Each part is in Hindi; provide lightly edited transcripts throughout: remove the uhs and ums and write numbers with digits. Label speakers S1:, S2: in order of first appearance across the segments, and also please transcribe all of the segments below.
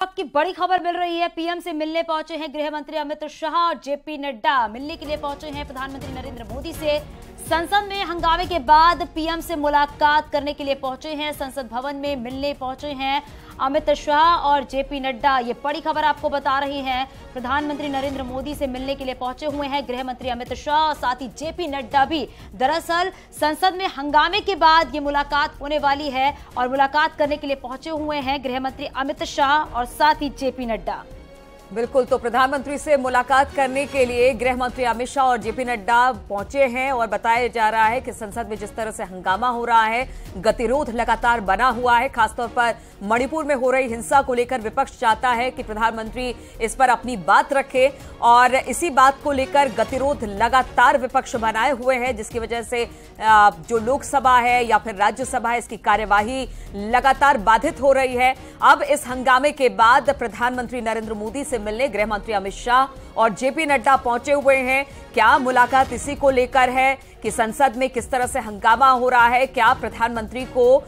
S1: की बड़ी खबर मिल रही है। पीएम से मिलने पहुंचे हैं गृह मंत्री अमित शाह और जेपी नड्डा मिलने के लिए पहुंचे हैं प्रधानमंत्री नरेंद्र मोदी से। संसद में हंगामे के बाद पीएम से मुलाकात करने के लिए पहुंचे हैं। संसद भवन में मिलने पहुंचे हैं अमित शाह और जेपी नड्डा। ये बड़ी खबर आपको बता रही है। प्रधानमंत्री नरेंद्र मोदी से मिलने के लिए पहुंचे हुए हैं गृह मंत्री अमित शाह और साथ ही जेपी नड्डा भी। दरअसल संसद में हंगामे के बाद ये मुलाकात होने वाली है और मुलाकात करने के लिए पहुंचे हुए हैं गृह मंत्री अमित शाह और साथ ही जेपी नड्डा।
S2: बिल्कुल, तो प्रधानमंत्री से मुलाकात करने के लिए गृह मंत्री अमित शाह और जेपी नड्डा पहुंचे हैं और बताया जा रहा है कि संसद में जिस तरह से हंगामा हो रहा है, गतिरोध लगातार बना हुआ है। खासतौर पर मणिपुर में हो रही हिंसा को लेकर विपक्ष चाहता है कि प्रधानमंत्री इस पर अपनी बात रखे और इसी बात को लेकर गतिरोध लगातार विपक्ष बनाए हुए हैं, जिसकी वजह से जो लोकसभा है या फिर राज्यसभा है, इसकी कार्यवाही लगातार बाधित हो रही है। अब इस हंगामे के बाद प्रधानमंत्री नरेंद्र मोदी से मिलने गृह मंत्री अमित शाह और जेपी नड्डा पहुंचे हुए हैं। क्या मुलाकात इसी को लेकर है कि संसद में किस तरह से हंगामा हो रहा है? क्या प्रधानमंत्री को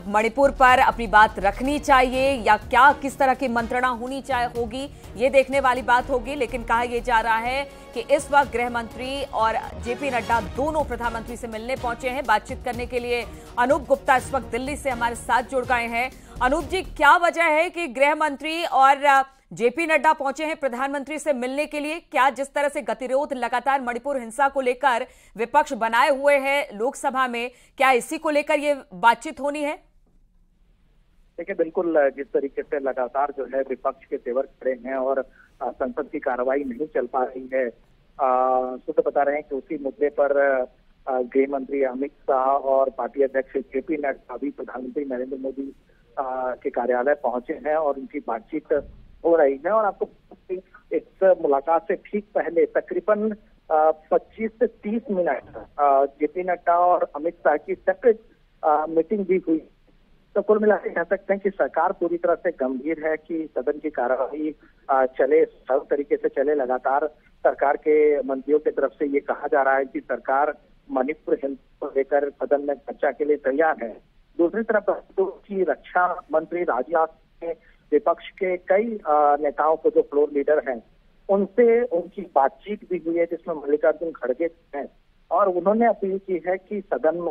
S2: मणिपुर पर अपनी बात रखनी चाहिए या क्या किस तरह की मंत्रणा होगी, ये देखने वाली बात होगी। लेकिन कहा यह जा रहा है कि इस वक्त गृह मंत्री और जेपी नड्डा दोनों प्रधानमंत्री से मिलने पहुंचे हैं बातचीत करने के लिए। अनूप गुप्ता इस वक्त दिल्ली से हमारे साथ जुड़ गए हैं। अनूप जी, क्या वजह है कि गृह मंत्री और जेपी नड्डा पहुंचे हैं प्रधानमंत्री से मिलने के लिए? क्या जिस तरह से गतिरोध लगातार मणिपुर हिंसा को लेकर विपक्ष बनाए हुए हैं लोकसभा में, क्या इसी को लेकर ये बातचीत होनी है?
S3: देखिए, बिल्कुल जिस तरीके से लगातार जो है विपक्ष के तेवर खड़े हैं और संसद की कार्रवाई नहीं चल पा रही है, तो बता रहे हैं कि उसी मुद्दे पर गृह मंत्री अमित शाह और पार्टी अध्यक्ष जेपी नड्डा भी प्रधानमंत्री नरेंद्र मोदी के कार्यालय पहुंचे हैं और उनकी बातचीत हो रही है। और आपको इस मुलाकात से ठीक पहले तकरीबन 25 से 30 मिनट जेपी नड्डा और अमित शाह की सेपरेट मीटिंग भी हुई। तो कुल मिलाकर कह सकते हैं कि सरकार पूरी तरह से गंभीर है कि सदन की कार्यवाही चले, सरल तरीके से चले। लगातार सरकार के मंत्रियों की तरफ से ये कहा जा रहा है कि सरकार मणिपुर हिंसा को लेकर सदन में चर्चा के लिए तैयार है। दूसरी तरफ की रक्षा मंत्री राजनाथ सिंह विपक्ष के कई नेताओं को, जो फ्लोर लीडर हैं, उनसे उनकी बातचीत भी हुई है जिसमें मल्लिकार्जुन खड़गे हैं और उन्होंने अपील की है कि सदन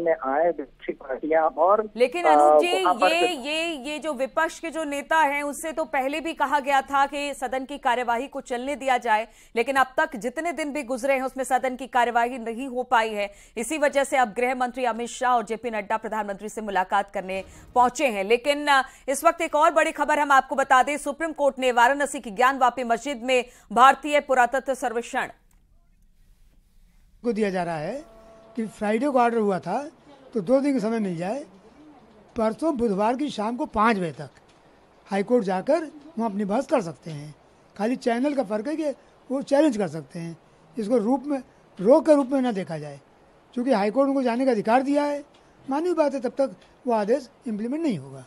S3: में आए विपक्षी पार्टियां। और
S2: लेकिन अनूप जी, ये जो विपक्ष के जो नेता हैं उससे तो पहले भी कहा गया था कि सदन की कार्यवाही को चलने दिया जाए, लेकिन अब तक जितने दिन भी गुजरे हैं उसमें सदन की कार्यवाही नहीं हो पाई है। इसी वजह से अब गृह मंत्री अमित शाह और जेपी नड्डा प्रधानमंत्री से मुलाकात करने पहुंचे हैं। लेकिन इस वक्त एक और बड़ी खबर हम आपको बता दें, सुप्रीम कोर्ट ने वाराणसी की ज्ञानवापी मस्जिद में भारतीय पुरातत्व सर्वेक्षण
S4: को दिया जा रहा है कि फ्राइडे को ऑर्डर हुआ था तो 2 दिन का समय मिल जाए। परसों बुधवार की शाम को 5 बजे तक हाईकोर्ट जाकर वहाँ अपनी बहस कर सकते हैं। खाली चैनल का फर्क है कि वो चैलेंज कर सकते हैं, इसको रोक के रूप में ना देखा जाए, क्योंकि हाईकोर्ट उनको जाने का अधिकार दिया है। मानवीय बात है, तब तक वो आदेश इम्प्लीमेंट नहीं होगा।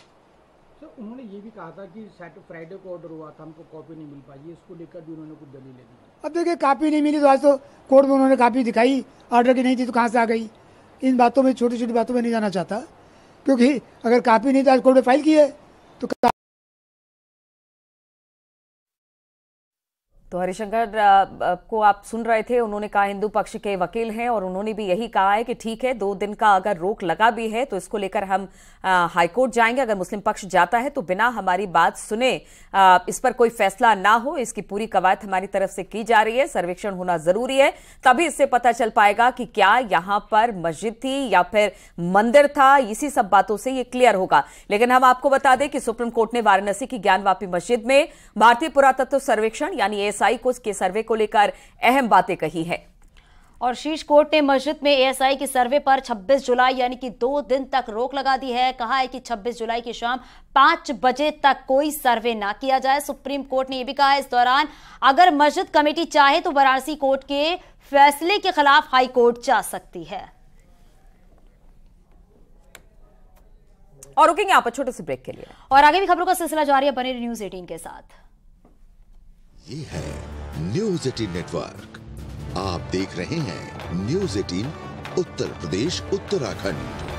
S5: तो उन्होंने ये भी कहा था कि फ्राइडे को ऑर्डर हुआ था, हमको कॉपी नहीं मिल पाई, इसको लेकर भी उन्होंने कुछ दलील दी।
S4: अब देखिए, कॉपी नहीं मिली तो आज तो कोर्ट में उन्होंने कॉपी दिखाई, ऑर्डर की नहीं थी तो कहाँ से आ गई। इन बातों में, छोटी छोटी बातों में नहीं जाना चाहता, क्योंकि अगर कॉपी नहीं तो आज कोर्ट में फाइल की है
S2: तो हरिशंकर को आप सुन रहे थे, उन्होंने कहा हिंदू पक्ष के वकील हैं और उन्होंने भी यही कहा है कि ठीक है, 2 दिन का अगर रोक लगा भी है तो इसको लेकर हम हाईकोर्ट जाएंगे। अगर मुस्लिम पक्ष जाता है तो बिना हमारी बात सुने इस पर कोई फैसला ना हो, इसकी पूरी कवायद हमारी तरफ से की जा रही है। सर्वेक्षण होना जरूरी है, तभी इससे पता चल पाएगा कि क्या यहां पर मस्जिद थी या फिर मंदिर था। इसी सब बातों से ये क्लियर होगा। लेकिन हम आपको बता दें कि सुप्रीम कोर्ट ने वाराणसी की ज्ञानवापी मस्जिद में भारतीय पुरातत्व सर्वेक्षण यानी के सर्वे को लेकर अहम बातें कही है।
S1: और शीर्ष कोर्ट ने मस्जिद में एएसआई की सर्वे पर 26 जुलाई यानी कि 2 दिन तक रोक लगा दी है। कहा है कि 26 जुलाई की शाम 5 बजे तक कोई सर्वे ना किया जाए। सुप्रीम कोर्ट ने यह भी कहा है इस दौरान अगर मस्जिद कमेटी चाहे तो वाराणसी कोर्ट के फैसले के खिलाफ हाई कोर्ट जा सकती है।
S2: और रुकेंगे यहाँ पर छोटे से ब्रेक के लिए,
S1: और आगे भी खबरों का सिलसिला जारी है। बने न्यूज़ 18 के साथ।
S6: ये है न्यूज़ 18 नेटवर्क। आप देख रहे हैं न्यूज़ 18 उत्तर प्रदेश उत्तराखंड।